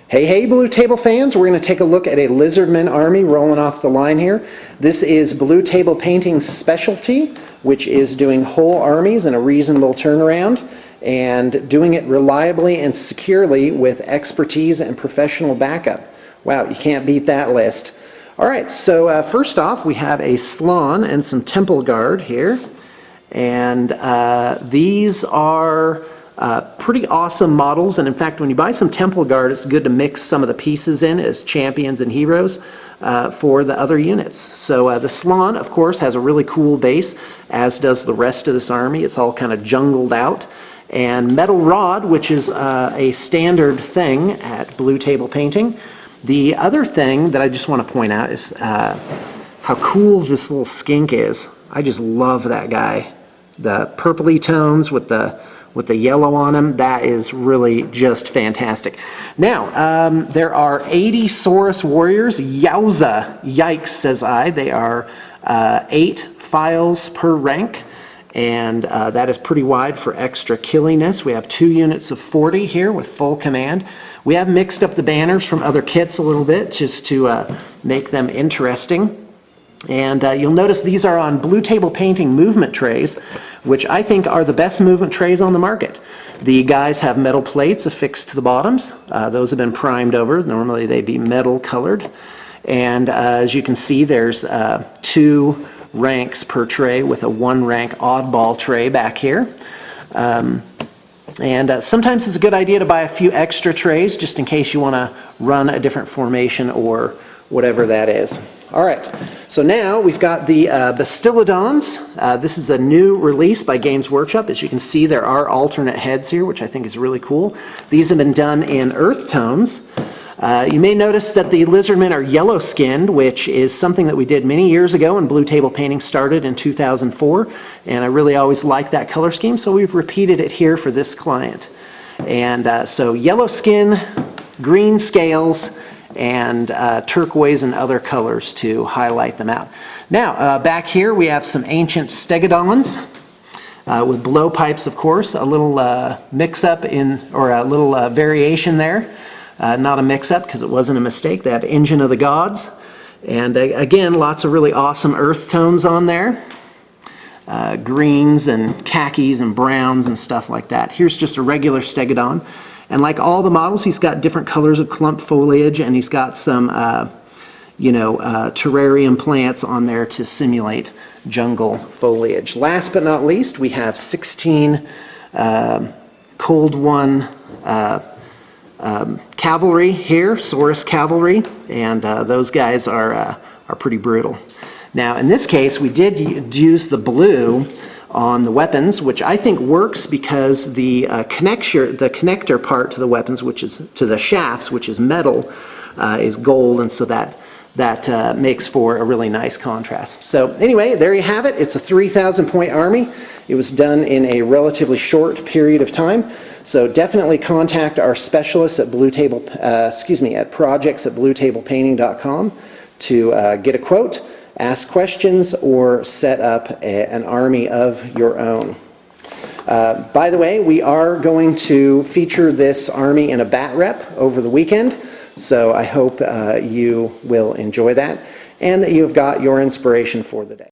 Hey Blue Table fans, we're going to take a look at a Lizardmen army rolling off the line here. This is Blue Table Painting's specialty, which is doing whole armies in a reasonable turnaround and doing it reliably and securely with expertise and professional backup. Wow, you can't beat that list. Alright, so first off we have a Slann and some Temple Guard here, and these are pretty awesome models, and in fact when you buy some Temple Guard it's good to mix some of the pieces in as champions and heroes for the other units. So the Slann of course has a really cool base, as does the rest of this army. It's all kind of jungled out. And Metal Rod, which is a standard thing at Blue Table Painting. The other thing that I just want to point out is how cool this little skink is. I just love that guy. The purpley tones with the yellow on him, that is really just fantastic. Now, there are 80 Saurus warriors. Yowza, yikes, says I. They are 8 files per rank, and that is pretty wide for extra killiness. We have 2 units of 40 here with full command. We have mixed up the banners from other kits a little bit just to make them interesting. And you'll notice these are on Blue Table Painting movement trays, which I think are the best movement trays on the market. The guys have metal plates affixed to the bottoms. Those have been primed over. Normally they'd be metal colored. And as you can see, there's 2 ranks per tray with a 1 rank oddball tray back here. Sometimes it's a good idea to buy a few extra trays just in case you want to run a different formation or whatever that is. Alright, so now we've got the Bastiladons. This is a new release by Games Workshop. As you can see, there are alternate heads here, which I think is really cool. These have been done in earth tones. You may notice that the Lizardmen are yellow skinned, which is something that we did many years ago when Blue Table Painting started in 2004, and I really always liked that color scheme, so we've repeated it here for this client. And so yellow skin, green scales, and turquoise and other colors to highlight them out. Now, back here we have some ancient Stegodons with blowpipes, of course, a little mix-up in, or a little variation there. Not a mix-up because it wasn't a mistake. They have Engine of the Gods. And again, lots of really awesome earth tones on there. Greens and khakis and browns and stuff like that. Here's just a regular Stegodon. And like all the models, he's got different colors of clumped foliage, and he's got some, terrarium plants on there to simulate jungle foliage. Last but not least, we have 16 Cold One cavalry here, Saurus cavalry, and those guys are pretty brutal. Now, in this case, we did use the blue on the weapons, which I think works because the connector part to the weapons, which is to the shafts, which is metal, is gold, and so that makes for a really nice contrast. So anyway, there you have it. It's a 3,000 point army. It was done in a relatively short period of time. So definitely contact our specialists at at projects@bluetablepainting.com to get a quote, ask questions, or set up an army of your own. By the way, we are going to feature this army in a bat rep over the weekend, so I hope you will enjoy that and that you've got your inspiration for the day.